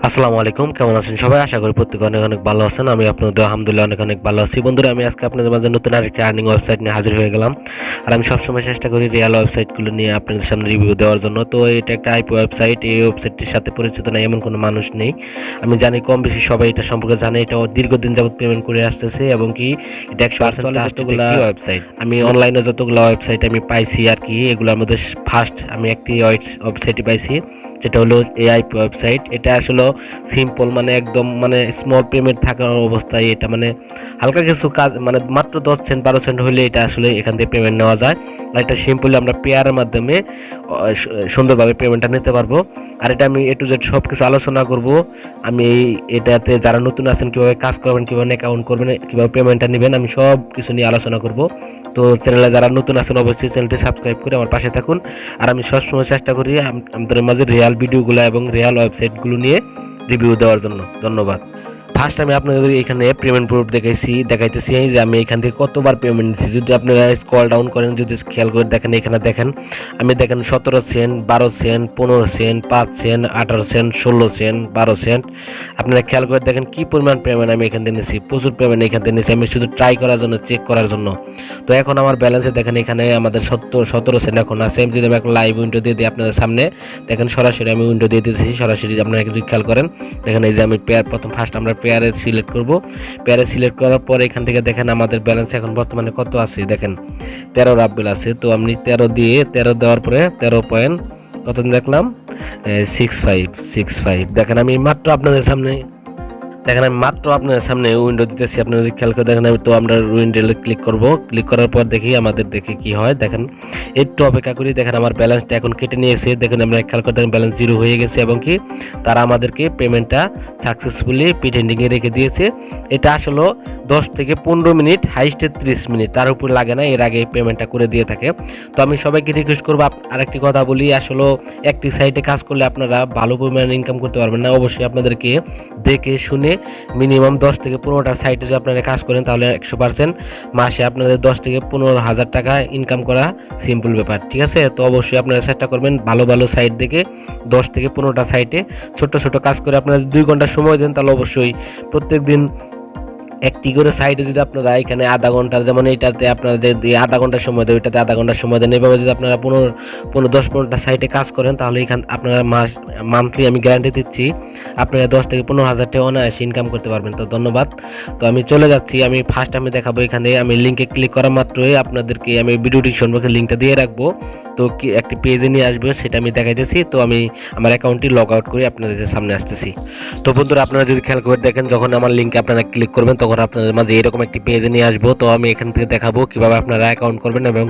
আসসালামু আলাইকুম, কেমন আছেন সবাই? আশা করি প্রত্যেকে অনেক অনেক ভালো আছেন। আমি আপনাদের আলহামদুলিল্লাহ অনেক অনেক ভালো আছি। বন্ধুরা, আমি আজকে আপনাদের মাঝে নতুন আরেকটি আর্নিং ওয়েবসাইট নিয়ে হাজির হয়ে গেলাম। আর আমি সবসময় চেষ্টা করি রিয়েল ওয়েবসাইটগুলো নিয়ে আপনাদের সামনে রিভিউ দেওয়ার জন্য। তো এটা একটা আইপি ওয়েবসাইট। এই ওয়েবসাইটটির সাথে পরিচিত নাই এমন কোনো মানুষ নেই। আমি জানি কম বেশি সবাই এটা সম্পর্কে জানে। এটা দীর্ঘদিন যাবত পেমেন্ট করে আসতেছে এবং কি এটা 100% যতগুলা ওয়েবসাইট আমি অনলাইনে যতগুলো ওয়েবসাইট আমি পাইছি আর কি, এগুলোর মধ্যে ফার্স্ট আমি একটি ওয়েবসাইটই পাইছি, যেটা হলো এআই ওয়েবসাইট। এটা আসলে সিম্পল, মানে একদম মানে স্মল পেমেন্ট থাকার অবস্থায় এটা মানে হালকা কিছু কাজ, মানে মাত্র 10 সেন্ট 12 সেন্ট হলে এটা আসলে এখান থেকে পেমেন্ট নেওয়া যায়। আর এটা সিম্পলি আমরা পেয়ারের মাধ্যমে সুন্দরভাবে পেমেন্টটা নিতে পারবো। আর এটা আমি A to Z সব কিছু আলোচনা করব। আমি এটাতে যারা নতুন আছেন কীভাবে কাজ করবেন, কীভাবে অ্যাকাউন্ট করবেন, কীভাবে পেমেন্টটা নেবেন, আমি সব কিছু নিয়ে আলোচনা করব। তো চ্যানেলে যারা নতুন আছেন অবশ্যই চ্যানেলটি সাবস্ক্রাইব করে আমার পাশে থাকুন। আর আমি সবসময় চেষ্টা করি আমাদের মাঝে রিয়াল ভিডিওগুলো এবং রিয়াল ওয়েবসাইটগুলো নিয়ে রিভিউ দেওয়ার জন্য। ধন্যবাদ। ফার্স্ট আমি আপনাদের এখানে পেমেন্ট প্রুফ দেখাইতেছি যে আমি এখান থেকে কতবার পেমেন্ট নিচ্ছি। যদি আপনারা স্ক্রল ডাউন করেন, যদি খেয়াল করে দেখেন, এখানে দেখেন আমি 17 cent, 12 cent, 15 cent, 5 cent, 18 cent, 16 cent, 12 cent. আপনারা খেয়াল করে দেখেন কি পরিমাণ পেমেন্ট আমি এখান থেকে নিচ্ছি। প্রচুর পেমেন্ট এখান থেকে নিচ্ছি আমি শুধু ট্রাই করার জন্য, চেক করার জন্য। তো এখন আমার ব্যালেন্সে দেখেন এখানে আমাদের 17 সেন্ট এখন আছে। যদি আমি এখন লাইভ উইন্ডো দিয়ে দিই আপনাদের সামনে, দেখেন সরাসরি আমি উইন্ডো দিয়ে দিতেছি সরাসরি। আপনারা যদি খেয়াল করেন দেখেন এই যে আমি প্রথম ফার্স্ট আমরা পেয়ারে সিলেক্ট করব। পেয়ারে সিলেক্ট করার পর এখান থেকে দেখেন আমাদের ব্যালেন্স এখন বর্তমানে কত আছে, দেখেন 13 রাব্বেল আছে। তো আমি 13 দেওয়ার পরে 13 পয়েন্ট কত দেখলাম 65 দেখেন আমি মাত্র আপনাদের সামনে আপনার সামনে উইন্ডো দিতেছি। আপনারা যদি খেয়াল করে দেখেন, তো আমরা উইন্ডো ক্লিক করব। ক্লিক করার পর দেখি আমাদের দেখে কি হয়। দেখেন একটু অপেক্ষা করি, দেখেন আমার ব্যালেন্সটা এখন কেটে নিয়েছে। দেখেন আমরা খেয়াল করে দেখেন ব্যালেন্স 0 হয়ে গেছে এবং কি তারা আমাদেরকে পেমেন্টটা সাকসেসফুলি পেন্ডিংয়ে রেখে দিয়েছে। এটা আসলে 10 থেকে 15 মিনিট, হাইস্টে 30 মিনিট, তার উপর লাগে না, এর আগে পেমেন্টটা করে দিয়ে থাকে। তো আমি সবাইকে রিকোয়েস্ট করবো, আরেকটি কথা বলি, আসলে একটি সাইটে কাজ করলে আপনারা ভালো পরিমাণে ইনকাম করতে পারবেন না। অবশ্যই আপনাদেরকে দেখে শুনে মিনিমাম 10 থেকে 15টা সাইটে যদি আপনারা কাজ করেন তাহলে 100% মাসে আপনাদের 10 থেকে 15,000 টাকা ইনকাম করা সিম্পল ব্যাপার, ঠিক আছে? তো অবশ্যই আপনারা চেষ্টা করবেন ভালো ভালো সাইট দেখে 10 থেকে 15টা সাইটে ছোট ছোট কাজ করে আপনারা 2 ঘন্টা সময় দেন, তাহলে অবশ্যই প্রত্যেক দিন একটি করে সাইডে যদি আপনারা এখানে আধা ঘন্টার, যেমন এইটাতে আপনারা যদি আধা ঘন্টার সময় দেন, ওইটাতে আধা ঘন্টার সময় দেন, এভাবে যদি আপনারা 10-15টা সাইটে কাজ করেন তাহলে এখান আপনারা মান্থলি আমি গ্যারান্টি দিচ্ছি আপনারা 10 থেকে 15,000 টাকা অনায়াসে ইনকাম করতে পারবেন। তো ধন্যবাদ। তো আমি চলে যাচ্ছি, আমি ফার্স্ট আমি দেখাবো এখানে আমি লিঙ্কে ক্লিক করা মাত্রই আপনাদেরকে আমি ভিডিও ডিসক্রিপশন বক্সে লিঙ্কটা দিয়ে রাখবো। তো কি একটি পেজে নিয়ে আসবে সেটা আমি দেখাইতেছি। তো আমি আমার অ্যাকাউন্টটি লগ আউট করে আপনাদের সামনে আসতেছি। তো বন্ধুরা, আপনারা যদি খেয়াল করে দেখেন, যখন আমার লিঙ্কে আপনারা ক্লিক করবেন তখন আপনাদের মাঝে এরকম একটি পেজে নিয়ে আসবো। তো আমি এখান থেকে দেখাবো কিভাবে আপনারা অ্যাকাউন্ট করবেন এবং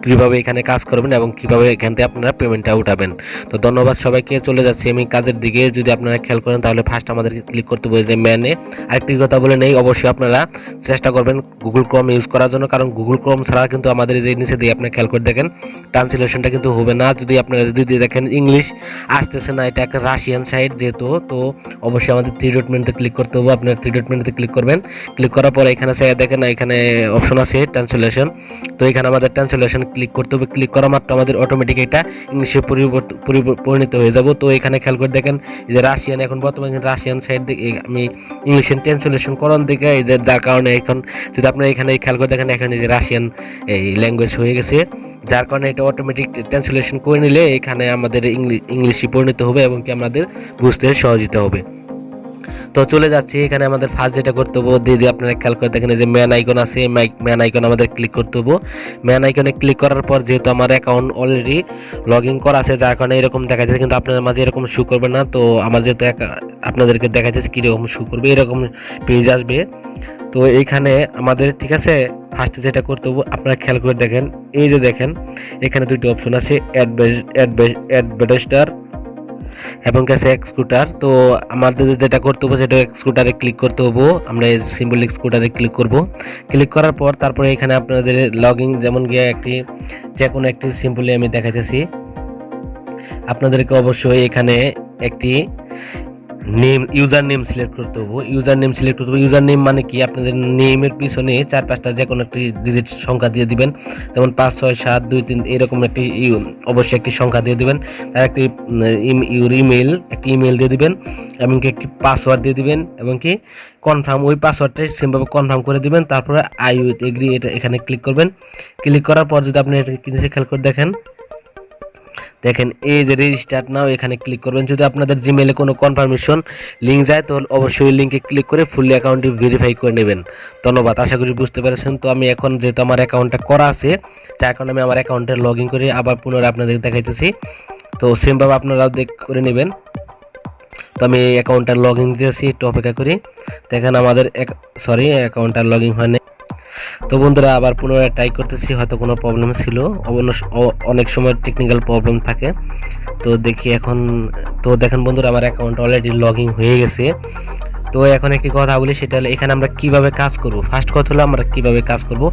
কিভাবে এখানে কাজ করবেন এবং কিভাবে এখান থেকে আপনারা পেমেন্টটা উঠাবেন। তো ধন্যবাদ সবাইকে। চলে যাচ্ছি আমি কাজের দিকে। যদি আপনারা খেয়াল করেন তাহলে ফার্স্ট আমাদেরকে ক্লিক করতে হবে যে ম্যানে। আরেকটি কথা বলে নেই, অবশ্যই আপনারা চেষ্টা করবেন গুগল ক্রোম ইউজ করার জন্য, কারণ গুগল ক্রোম ছাড়া কিন্তু আমাদের যে নিচে দিয়ে আপনারা খেয়াল করে দেখেন ট্রান্সলেশনটা কিন্তু হবে না। যদি আপনারা যদি দেখেন ইংলিশ আসতেছে না, এটা একটা রাশিয়ান সাইট যেহেতু, তো অবশ্যই আমাদের 3 ডট মেনুতে ক্লিক করতে হবে। আপনার 3 ডট মেনুতে ক্লিক করবেন। ক্লিক করার পরে এখানে দেখেন এখানে অপশন আছে ট্রান্সলেশন। তো এখানে আমাদের ট্রান্সলেশন ক্লিক করতে হবে। ক্লিক করা মাত্র আমাদের অটোমেটিক এটা ইংলিশে পরিণত হয়ে যাব। তো এখানে খেয়াল করে দেখেন যে রাশিয়ান, এখন বর্তমানে রাশিয়ান সাইট দিকে আমি ইংলিশে ট্রান্সলেশন করন দিকে, এই যে যার কারণে এখন যদি আপনারা এখানে খেয়াল করে দেখেন এখানে যে রাশিয়ান এই ল্যাঙ্গুয়েজ হয়ে গেছে, যার কারণে এটা অটোমেটিক ট্রান্সলেশন করে নিলে এখানে আমাদের ইংলিশে পরিণত হবে এবং কি আমাদের বুঝতে সহজিত হবে। তো চলে যাচ্ছি, এখানে আমাদের ফার্স্ট যেটা করতে হবে দিয়ে আপনারা খেয়াল করে দেখেন যে ম্যান আইকন আছে, ম্যান আইকন আমাদের ক্লিক করতে হবে। ম্যান আইকনে ক্লিক করার পর যেহেতু আমার অ্যাকাউন্ট অলরেডি লগ ইন করা আছে যার কারণে এরকম দেখা যাচ্ছে, কিন্তু আপনাদের মাঝে এরকম শু করবে না। তো আমার যেহেতু আপনাদেরকে দেখা যাচ্ছে কীরকম শু করবে, এরকম পেজ আসবে। তো এইখানে আমাদের ঠিক আছে ফার্স্টে যেটা করতে হবে আপনারা খেয়াল করে দেখেন, এই যে দেখেন এখানে দুটো অপশন আছে, অ্যাডভার্টাইজার এবং কাছে এক্সক্লুডার। তো আমাদের যেটা করতে হবে সেটা এক্সক্লুডারে ক্লিক করতে হবে। আমরা এই সিম্বল এক্সক্লুডারে ক্লিক করব। ক্লিক করার পর তারপরে এখানে আপনাদের লগইন যেমন গিয়ে একটি যে কোনো একটি সিম্বলে আমি দেখাইতেছি। আপনাদেরকে অবশ্যই এখানে একটি নেম ইউজার নেম সিলেক্ট করতে হবে। ইউজার নেম সিলেক্ট করতে হবে। ইউজার নেম মানে কি, আপনাদের নেমের পিছনে 4-5টা যে কোনো একটি ডিজিট সংখ্যা দিয়ে দিবেন, যেমন 5 6 7 2 3 এরকম একটি অবশ্যই একটি সংখ্যা দিয়ে দিবেন। তার একটি একটি ইমেল দিয়ে দিবেন, এমনকি একটি পাসওয়ার্ড দিয়ে দিবেন, এবং কি কনফার্ম ওই পাসওয়ার্ডটাই সেমভাবে কনফার্ম করে দিবেন। তারপরে আই উইথ এগ্রি এটা এখানে ক্লিক করবেন। ক্লিক করার পর যদি আপনি এটা কিছু খেয়াল করে দেখেন এই যে রেজিস্টার নাও এখানে ক্লিক করবেন। যদি আপনাদের জিমেইলে কোনো কনফার্মেশন লিঙ্ক যায় তো অবশ্যই লিঙ্কে ক্লিক করে ফুললি অ্যাকাউন্টটি ভেরিফাই করে নেবেন। ধন্যবাদ, আশা করি বুঝতে পেরেছেন। তো আমি এখন যেহেতু আমার অ্যাকাউন্টটা করা আছে, যার কারণে আমি আমার অ্যাকাউন্টে লগ ইন করে আবার পুনরায় আপনাদের দেখাইতেছি। তো সেমভাবে আপনারাও করে নেবেন। তো আমি অ্যাকাউন্টটা লগ ইন দিয়েছি, একটু অপেক্ষা করি। দেখেন আমাদের অ্যাকাউন্টটা লগ ইন হয়নি। তো বন্ধুরা আবার পুনরায় ট্রাই করতেছি, হয়তো কোনো প্রবলেম ছিল, অনেক সময় টেকনিক্যাল প্রবলেম থাকে। তো দেখি এখন। তো দেখেন বন্ধুরা আমার অ্যাকাউন্ট অলরেডি লগ ইন হয়ে গেছে। তো এখন একটি কথা বলি, সেটা হলো এখানে আমরা কিভাবে কাজ করব। ফার্স্ট কথা হলো আমরা কিভাবে কাজ করব,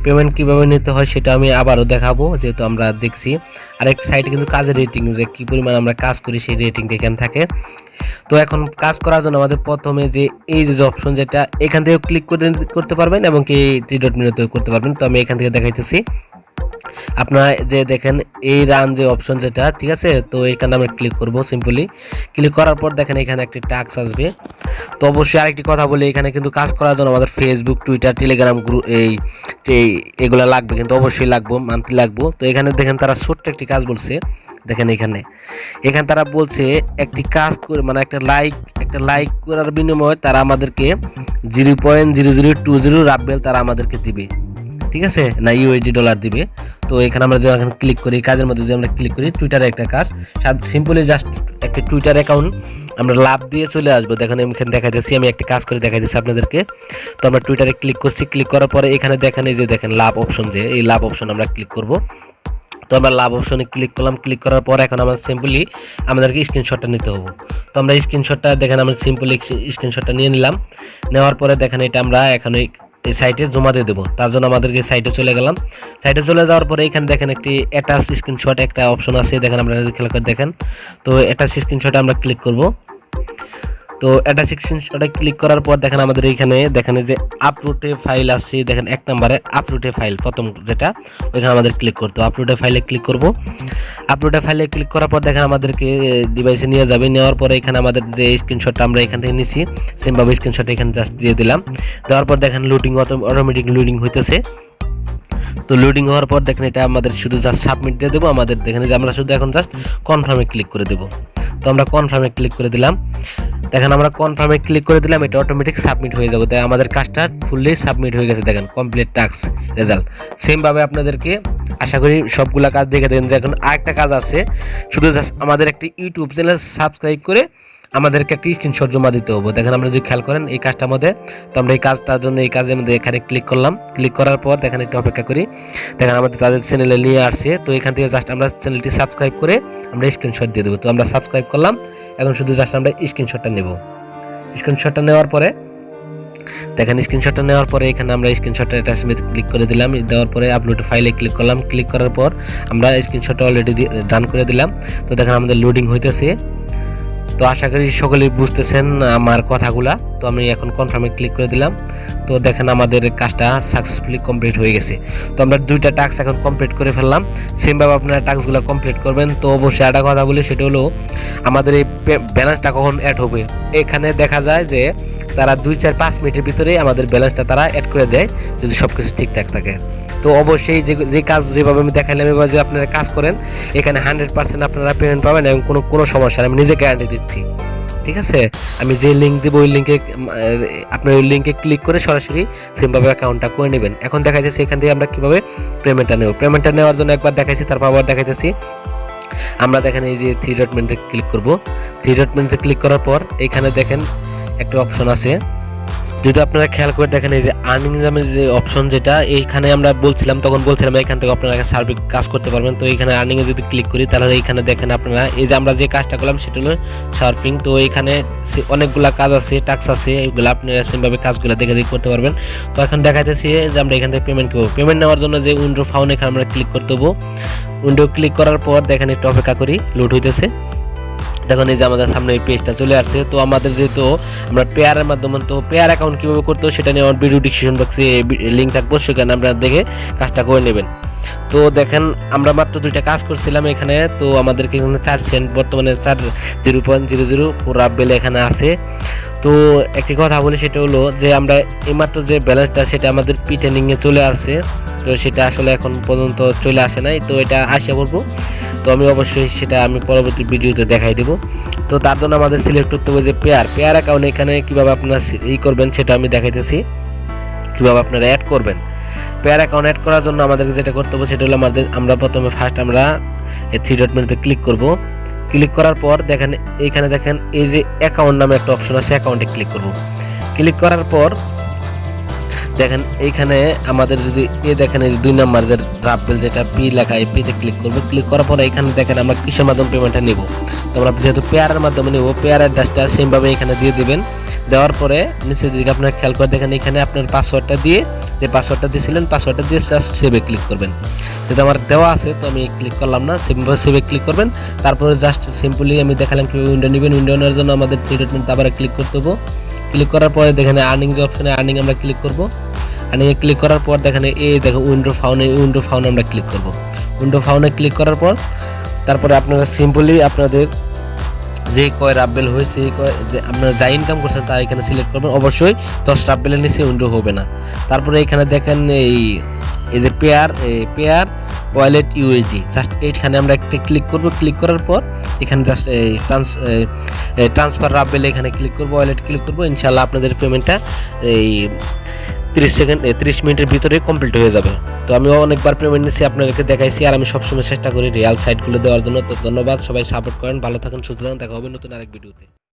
পেমেন্ট কিভাবে নিতে হয় সেটা আমি আবারও দেখাবো, যেহেতু আমরা দেখছি। আর একটা সাইটে কিন্তু কাজের রেটিং, যে কী পরিমাণ আমরা কাজ করি সেই রেটিংটা এখানে থাকে। তো এখন কাজ করার জন্য আমাদের প্রথমে যে এই যে অপশন, যেটা এখান থেকে ক্লিক করতে পারবেন, এবং কি 3 ডট মেনুতেও করতে পারবেন। তো আমি এখান থেকে দেখাইতেছি। আপনারা যে দেখেন এই রান যে অপশন যেটা, ঠিক আছে। তো এখানে আমরা ক্লিক করব। সিম্পলি ক্লিক করার পর দেখেন এখানে একটি টাস্ক আসবে। তো অবশ্যই আরেকটি কথা বলি, এখানে কিন্তু কাজ করার জন্য আমাদের ফেসবুক, টুইটার, টেলিগ্রাম গ্রুপ এগুলো লাগবে, কিন্তু অবশ্যই লাগবে, মান্থলি লাগবে। তো এখানে দেখেন তারা ছোট্ট একটি কাজ বলছে। দেখেন এখানে তারা বলছে একটি কাজ করে, মানে একটা লাইক করার বিনিময়ে তারা আমাদেরকে 0.0020 রাব্বেল তারা আমাদেরকে দিবে, ঠিক আছে, না ইউএসডি ডলার দিবে। তো এখানে আমরা যখন ক্লিক করি, কাজের মধ্যে যদি আমরা ক্লিক করি, টুইটারে একটা কাজ, সিম্পলি জাস্ট একটা টুইটার অ্যাকাউন্ট আমরা লাভ দিয়ে চলে আসবো। দেখেন আমি এখানে দেখাইতেছি, আমি একটা কাজ করে দেখাইতেছি আপনাদেরকে। তো আমরা টুইটারে ক্লিক করছি। ক্লিক করার পরে এখানে দেখেন এই যে দেখেন লাভ অপশন, যে এই লাভ অপশন আমরা ক্লিক করব। তো আমরা লাভ অপশনে ক্লিক করলাম। ক্লিক করার পর এখন আমরা সিম্পলি আমাদেরকে স্ক্রিনশটটা নিতে হবে। তো আমরা স্ক্রিনশটটা দেখেন আমরা সিম্পলি স্ক্রিনশটটা নিয়ে নিলাম। নেওয়ার পরে দেখেন এটা আমরা এখন এই সাইটে জমা দিয়ে দেবো। তার জন্য আমাদেরকে সাইটে চলে গেলাম। সাইটে চলে যাওয়ার পরে এখানে দেখেন একটি অ্যাটাচ স্ক্রিনশট একটা অপশন আছে, দেখেন আমরা খেয়াল করে দেখেন। তো অ্যাটাচ স্ক্রিনশটে আমরা ক্লিক করব। তো অ্যাটাচ স্ক্রিনশটে ক্লিক করার পর দেখেন আমাদের এইখানে দেখেন যে আপলোডে ফাইল আসছে, দেখেন 1 নম্বরে আপলোডে ফাইল প্রথম যেটা, ওইখানে আমাদের ক্লিক করতে হবে। আপলোডে ফাইলে ক্লিক করব। আপলোডে ফাইলে ক্লিক করার পর দেখেন আমাদেরকে ডিভাইসে নিয়ে যাবে। নেওয়ার পরে এখানে আমাদের যে স্ক্রিনশটটা আমরা এখান থেকে নিছি, সেমভাবে স্ক্রিনশট এখানে জাস্ট দিয়ে দিলাম। দেওয়ার পর দেখেন অটোমেটিক লোডিং হইতেছে। তো লোডিং হওয়ার পর দেখেন এটা আমাদের শুধু জাস্ট সাবমিট দিয়ে দেবো। আমাদের দেখেন যে আমরা শুধু এখন জাস্ট কনফার্মে ক্লিক করে দেবো। তো আমরা কনফার্মে ক্লিক করে দিলাম। দেখেন আমরা কনফার্মে ক্লিক করে দিলাম, এটা অটোমেটিক সাবমিট হয়ে যাবে। তাই আমাদের কাজটা ফুললি সাবমিট হয়ে গেছে। দেখেন কমপ্লিট টাস্ক রেজাল্ট। সেমভাবে আপনাদেরকে আশা করি সবগুলা কাজ দেখে দেন। যে এখন আরেকটা কাজ আছে, শুধু জাস্ট আমাদের একটি ইউটিউব চ্যানেল সাবস্ক্রাইব করে আমাদেরকে একটি স্ক্রিনশট জমা দিতে হবে। দেখেন আমরা যদি খেয়াল করেন এই কাজটার মধ্যে, তো আমরা এই কাজটার জন্য এই কাজের মধ্যে এখানে ক্লিক করলাম। ক্লিক করার পর দেখেন একটু অপেক্ষা করি। দেখেন আমাদের তাদের চ্যানেলে নিয়ে আসছে। তো এখান থেকে জাস্ট আমরা চ্যানেলটি সাবস্ক্রাইব করে আমরা স্ক্রিনশট দিয়ে দেবো। তো আমরা সাবস্ক্রাইব করলাম, এখন শুধু জাস্ট আমরা স্ক্রিনশটটা নেব। স্ক্রিনশটটা নেওয়ার পরে দেখেন স্ক্রিনশটটা নেওয়ার পরে এখানে আমরা স্ক্রিনশটটা অ্যাটাচমেন্ট ক্লিক করে দিলাম। দেওয়ার পরে আপলোড ফাইলে ক্লিক করলাম। ক্লিক করার পর আমরা স্ক্রিনশটটা অলরেডি ডান করে দিলাম। তো দেখেন আমাদের লোডিং হইতেছে। তো আশা করি সকলেই বুঝতেছেন আমার কথাগুলা। তো আমি এখন কনফার্মে ক্লিক করে দিলাম। তো দেখেন আমাদের কাজটা সাকসেসফুলি কমপ্লিট হয়ে গেছে। তো আমরা 2টা টাস্ক এখন কমপ্লিট করে ফেললাম। সেমভাবে আপনারা টাস্কগুলো কমপ্লিট করবেন। তো অবশ্যই একটা কথা বলি, সেটা হলো আমাদের এই ব্যালেন্সটা কখন অ্যাড হবে। এখানে দেখা যায় যে তারা 2-4-5 মিনিটের ভিতরে আমাদের ব্যালেন্সটা তারা অ্যাড করে দেয়, যদি সব কিছু ঠিকঠাক থাকে। তো অবশ্যই যে কাজ যেভাবে আমি দেখাইলাম এভাবে যদি আপনারা কাজ করেন, এখানে 100% আপনারা পেমেন্ট পাবেন এবং কোনো সমস্যা নেই, আমি নিজে গ্যারান্টি দিচ্ছি। ঠিক আছে, আমি যে লিঙ্ক দেবো ওই লিঙ্কে আপনার ওই লিঙ্কে ক্লিক করে সরাসরি সেমভাবে অ্যাকাউন্টটা করে নেবেন। এখন দেখা যাচ্ছে এখান থেকে আমরা কীভাবে পেমেন্টটা নেব। পেমেন্টটা নেওয়ার জন্য একবার দেখাইছি, তারপর আবার দেখাইতেছি। আমরা দেখেন এই যে 3 ডট মেনুতে ক্লিক করব। 3 ডট মেনুতে ক্লিক করার পর এখানে দেখেন একটা অপশন আছে, যদি আপনারা খেয়াল করে দেখেন এই যে আর্নিং নামের যে অপশন, যেটা এইখানে আমরা তখন বলছিলাম এখান থেকে আপনারা সার্ভে কাজ করতে পারবেন। তো এইখানে আর্নিং এ যদি ক্লিক করি তাহলে এইখানে দেখেন আপনারা এই যে আমরা যে কাজটা করলাম সেটা হলো সার্ফিং। তো এইখানে অনেকগুলা কাজ আছে, টাস্ক আছে, এইগুলো আপনারা সেমভাবে কাজগুলো দেখে করতে পারবেন। তো এখন দেখাইতেছি যে আমরা এখান থেকে পেমেন্ট করবো। পেমেন্ট নেওয়ার জন্য যে উইন্ডো ফাউন্ড এখানে আমরা ক্লিক করতে হবো। উইন্ডো ক্লিক করার পর দেখেন একটু অপেক্ষা করি, লোড হইতেছে। দেখুন এই যে আমাদের সামনে এই পেজটা চলে আসছে। তো আমাদের যেহেতু আমরা পেয়ারের মাধ্যমে, তো পেয়ার অ্যাকাউন্ট কীভাবে করতে হয় সেটা নিয়ে আমার ভিডিও ডিসক্রিপশন বক্সে লিঙ্ক থাকবো, সেখানে আপনারা দেখে কাজটা করে নেবেন। তো দেখেন আমরা মাত্র 2টা কাজ করছিলাম এখানে। তো আমাদেরকে এখানে 4 সেন্ট বর্তমানে 0.00 পুরা বেল এখানে আছে। তো একটি কথা বলি, সেটা হলো যে আমরা এইমাত্র যে ব্যালেন্সটা সেটা আমাদের পিটেনিংয়ে চলে আসছে। তো সেটা আসলে এখন পর্যন্ত চলে আসে নাই, তো এটা আসে বলবো। তো আমি অবশ্যই সেটা আমি পরবর্তী ভিডিওতে দেখাই দেবো। তো তার জন্য আমাদের সিলেক্ট করতে হবে যে পেয়ার অ্যাকাউন্ট, এখানে কীভাবে আপনারা করবেন সেটা আমি দেখাইতেছি, কীভাবে আপনারা অ্যাড করবেন। পেয়ার অ্যাকাউন্ট অ্যাড করার জন্য আমাদেরকে যেটা করতে হবে সেটা হলো আমরা প্রথমে আমরা এই 3 ডট মেনুতে ক্লিক করব। ক্লিক করার পর দেখেন এইখানে দেখেন এই যে অ্যাকাউন্ট নামে একটা অপশন আছে, অ্যাকাউন্টে ক্লিক করব। ক্লিক করার পর দেখেন এইখানে আমাদের যদি দেখেন এই 2 নাম্বার যে রাফবেল যেটা পি লেখা, এই পিতে ক্লিক করব। ক্লিক করার পর এখানে দেখেন আমরা কিসের মাধ্যমে পেমেন্টটা নেব। তো আমরা যেহেতু পেয়ারের মাধ্যমে নেব, পেয়ার অ্যাড্রেসটা সেমভাবে এখানে দিয়ে দিবেন। দেওয়ার পরে নিচের দিকে আপনারা খেয়াল করে দেখেন এখানে আপনার পাসওয়ার্ডটা দিয়ে, যে পাসওয়ার্ডটা দিয়েছিলেন পাসওয়ার্ডটা দিয়ে জাস্ট সেভে ক্লিক করবেন। যেহেতু আমার দেওয়া আছে তো আমি ক্লিক করলাম না, সেভে ক্লিক করবেন। তারপরে জাস্ট সিম্পলি আমি দেখালাম কি উইন্ডো নেবেন। উইন্ডো নেওয়ার জন্য আমাদের 3 ডট মেনুতে আবার ক্লিক করতে হবে। ক্লিক করার পরে দেখেন আর্নিং যে অপশনে, আর্নিং আমরা ক্লিক করব। আর্নিংয়ে ক্লিক করার পর দেখেন দেখো উইন্ডো ফাউন্ড আমরা ক্লিক করব। উইন্ডো ফাউন্ডে ক্লিক করার পর তারপরে আপনারা সিম্পলি আপনাদের যে কয় রাফবেল হয়েছে, যে আপনারা যা ইনকাম করছেন তা এখানে সিলেক্ট করবেন। অবশ্যই 10 রাফবেলের নিচে উইন্ডো হবে না। তারপরে এখানে দেখেন এই যে পেয়ার ওয়ালেট ইউএসডি, জাস্ট এইখানে আমরা একটা ক্লিক করব। ক্লিক করার পর এখানে জাস্ট ট্রান্সফার রাফবেল এখানে ক্লিক করব, ওয়ালেট ক্লিক করব। ইনশাআল্লাহ আপনাদের পেমেন্টটা 30 মিনিটের ভিতরে কমপ্লিট হয়ে যাবে। তো আমি অনেকবার পেমেন্ট নিচ্ছি, আপনাদেরকে দেখাইছি, আর আমি সবসময় চেষ্টা করি রিয়াল সাইটগুলো দেওয়ার জন্য। তো ধন্যবাদ, সবাই সাপোর্ট করেন, ভালো থাকেন, সুস্থ থাকেন, দেখা হবে নতুন আরেক ভিডিওতে।